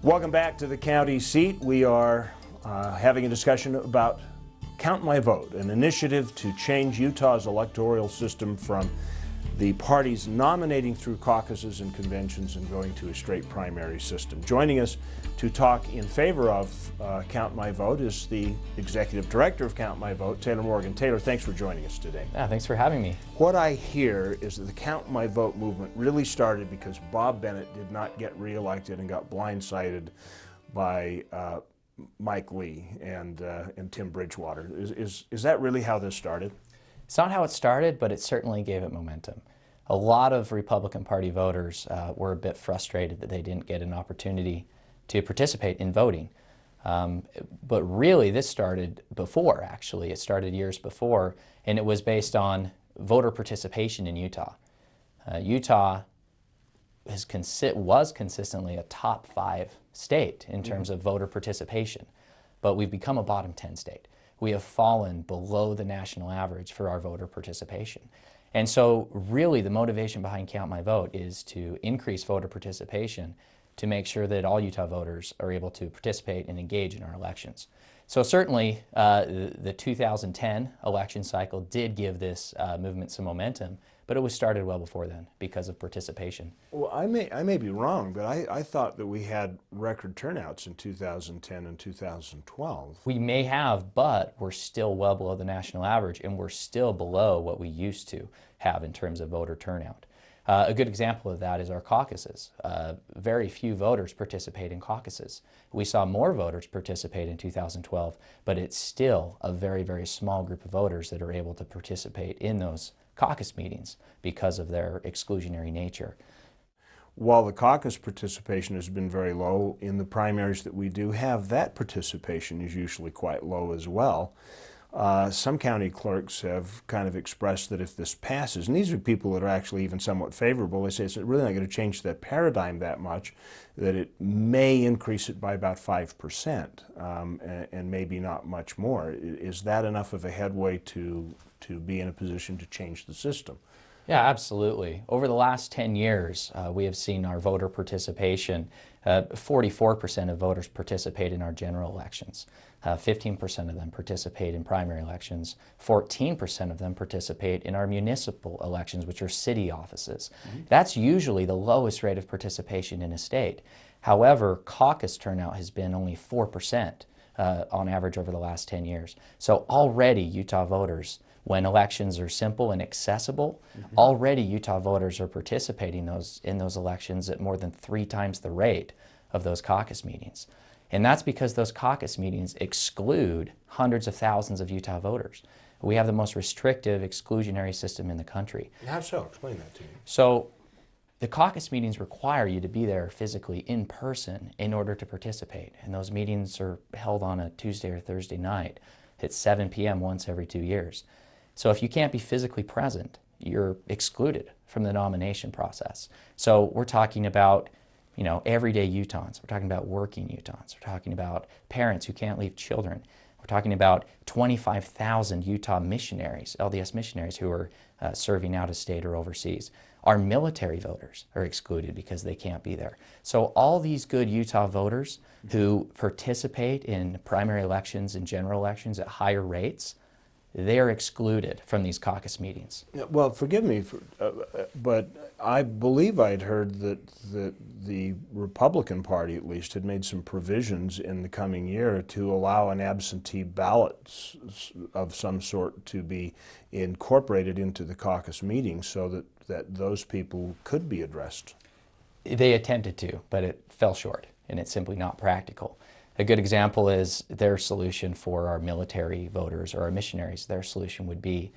Welcome back to the county seat. We are having a discussion about Count My Vote, an initiative to change Utah's electoral system from the parties nominating through caucuses and conventions and going to a straight primary system. Joining us to talk in favor of Count My Vote is the Executive Director of Count My Vote, Taylor Morgan. Taylor, thanks for joining us today. Yeah, thanks for having me. What I hear is that the Count My Vote movement really started because Bob Bennett did not get reelected and got blindsided by Mike Lee and Tim Bridgewater. Is that really how this started? It's not how it started, but it certainly gave it momentum. A lot of Republican Party voters were a bit frustrated that they didn't get an opportunity to participate in voting. But really, this started before, actually. It started years before, and it was based on voter participation in Utah. Utah was consistently a top 5 state in terms of voter participation, but we've become a bottom 10 state. We have fallen below the national average for our voter participation. And so really the motivation behind Count My Vote is to increase voter participation to make sure that all Utah voters are able to participate and engage in our elections. So certainly the 2010 election cycle did give this movement some momentum, but it was started well before then because of participation. Well, I may be wrong, but I thought that we had record turnouts in 2010 and 2012. We may have, but we're still well below the national average, and we're still below what we used to have in terms of voter turnout. A good example of that is our caucuses. Very few voters participate in caucuses. We saw more voters participate in 2012, but it's still a very, very small group of voters that are able to participate in those caucus meetings because of their exclusionary nature. While the caucus participation has been very low, in the primaries that we do have, that participation is usually quite low as well. Some county clerks have kind of expressed that if this passes, and these are people that are actually even somewhat favorable, they say it's really not going to change that paradigm that much, that it may increase it by about 5%, and maybe not much more. Is that enough of a headway to be in a position to change the system? Yeah, absolutely. Over the last 10 years, we have seen our voter participation, 44% of voters participate in our general elections. 15% of them participate in primary elections. 14% of them participate in our municipal elections, which are city offices. That's usually the lowest rate of participation in a state. However, caucus turnout has been only 4% on average over the last 10 years. So already Utah voters, when elections are simple and accessible, already Utah voters are participating in those elections at more than 3 times the rate of those caucus meetings. And that's because those caucus meetings exclude hundreds of thousands of Utah voters. We have the most restrictive exclusionary system in the country. How so? Explain that to me. So the caucus meetings require you to be there physically in person in order to participate. And those meetings are held on a Tuesday or Thursday night at 7 p.m. once every 2 years. So if you can't be physically present, you're excluded from the nomination process. So we're talking about, you know, everyday Utahns. We're talking about working Utahns. We're talking about parents who can't leave children. We're talking about 25,000 Utah missionaries, LDS missionaries, who are serving out of state or overseas. Our military voters are excluded because they can't be there. So all these good Utah voters who participate in primary elections and general elections at higher rates, they are excluded from these caucus meetings. Well, forgive me, but I believe I'd heard that the Republican Party, at least, had made some provisions in the coming year to allow an absentee ballot of some sort to be incorporated into the caucus meetings so that those people could be addressed. They attempted to, but it fell short, and it's simply not practical. A good example is their solution for our military voters or our missionaries. Their solution would be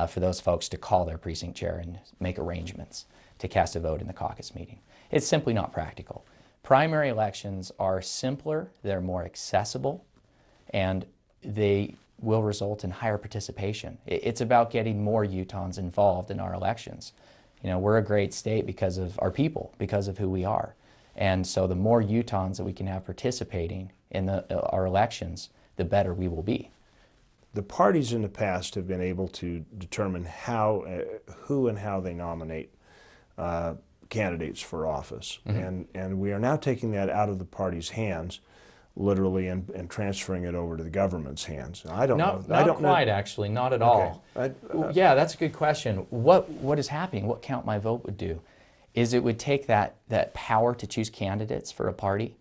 for those folks to call their precinct chair and make arrangements to cast a vote in the caucus meeting. It's simply not practical. Primary elections are simpler, they're more accessible, and they will result in higher participation. It's about getting more Utahns involved in our elections. You know, we're a great state because of our people, because of who we are. And so the more Utahns that we can have participating in our elections, the better we will be. The parties in the past have been able to determine who and how they nominate candidates for office. And we are now taking that out of the party's hands, literally, and transferring it over to the government's hands. I don't know. Not quite, actually, not at all. Yeah, that's a good question. What is happening, what Count My Vote would do, is it would take that power to choose candidates for a party,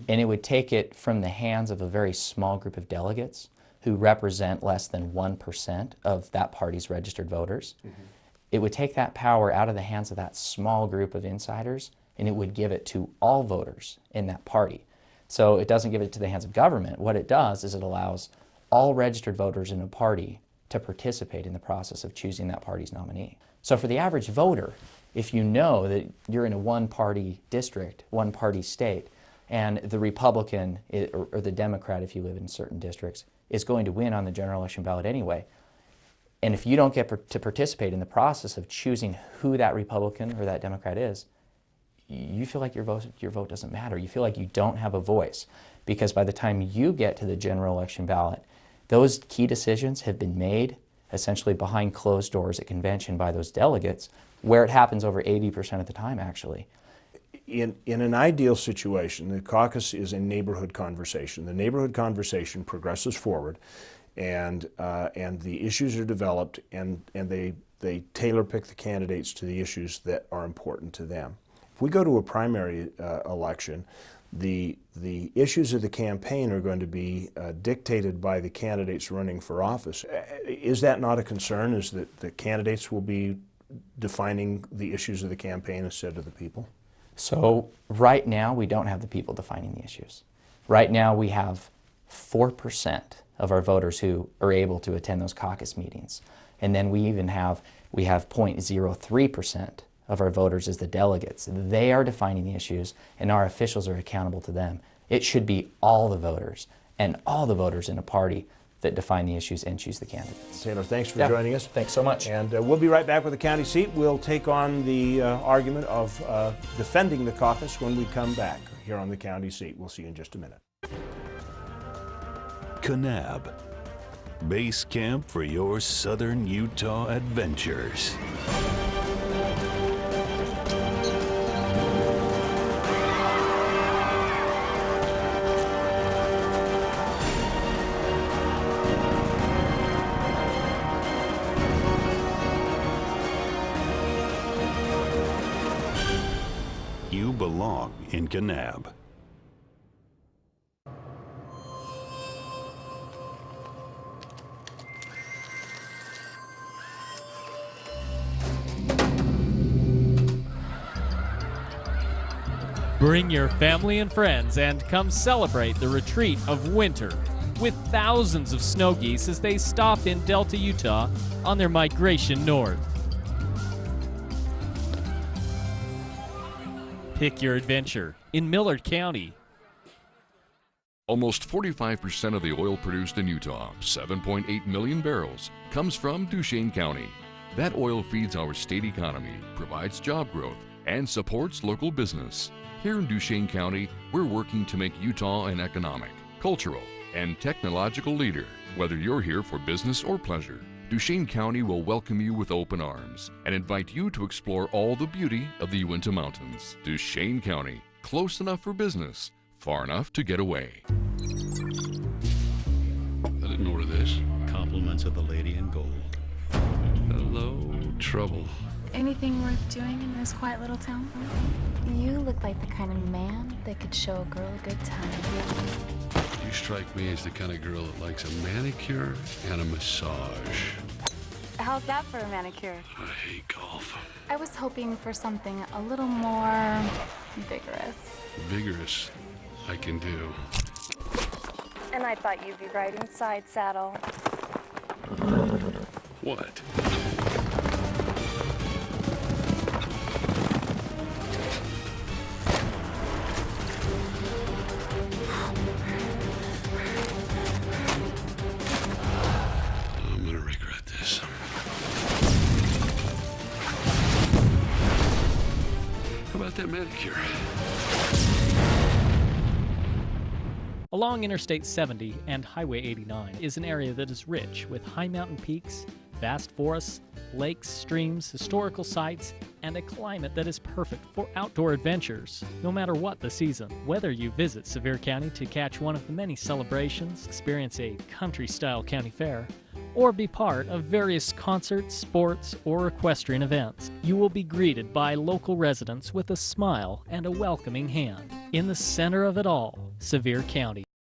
and it would take it from the hands of a very small group of delegates who represent less than 1% of that party's registered voters. It would take that power out of the hands of that small group of insiders, and it would give it to all voters in that party. So it doesn't give it to the hands of government. What it does is it allows all registered voters in a party to participate in the process of choosing that party's nominee. So for the average voter, if you know that you're in a one-party district, one-party state, and the Republican or the Democrat, if you live in certain districts, is going to win on the general election ballot anyway, and if you don't get to participate in the process of choosing who that Republican or that Democrat is, you feel like your vote doesn't matter. You feel like you don't have a voice, because by the time you get to the general election ballot, those key decisions have been made essentially behind closed doors at convention by those delegates, where it happens over 80% of the time, actually. In an ideal situation, the caucus is a neighborhood conversation. The neighborhood conversation progresses forward, and the issues are developed, and they tailor pick the candidates to the issues that are important to them. If we go to a primary election, the issues of the campaign are going to be dictated by the candidates running for office. Is that not a concern, is that the candidates will be defining the issues of the campaign instead of the people? So right now, we don't have the people defining the issues. Right now, we have 4% of our voters who are able to attend those caucus meetings. And then we have 0.03% of our voters as the delegates. They are defining the issues, and our officials are accountable to them. It should be all the voters, and all the voters in a party, that define the issues and choose the candidates. Taylor, thanks for joining us. Thanks so much. And we'll be right back with the county seat. We'll take on the argument of defending the caucus when we come back here on the county seat. We'll see you in just a minute. Kanab, base camp for your southern Utah adventures. You belong in Kanab. Bring your family and friends and come celebrate the retreat of winter with thousands of snow geese as they stop in Delta, Utah on their migration north. Pick your adventure in Millard County. Almost 45% of the oil produced in Utah, 7.8 million barrels, comes from Duchesne County. That oil feeds our state economy, provides job growth, and supports local business. Here in Duchesne County, we're working to make Utah an economic, cultural, and technological leader. Whether you're here for business or pleasure, Duchesne County will welcome you with open arms and invite you to explore all the beauty of the Uinta Mountains. Duchesne County, close enough for business, far enough to get away. Let it know this. Compliments of the lady in gold. Hello, trouble. Anything worth doing in this quiet little town? You look like the kind of man that could show a girl a good time. You strike me as the kind of girl that likes a manicure and a massage. How's that for a manicure? I hate golf. I was hoping for something a little more vigorous. Vigorous, I can do. And I thought you'd be riding side saddle. What? I'm gonna regret this. How about that manicure? Along Interstate 70 and Highway 89 is an area that is rich with high mountain peaks vast forests, lakes, streams, historical sites, and a climate that is perfect for outdoor adventures, no matter what the season. Whether you visit Sevier County to catch one of the many celebrations, experience a country-style county fair, or be part of various concerts, sports, or equestrian events, you will be greeted by local residents with a smile and a welcoming hand. In the center of it all, Sevier County.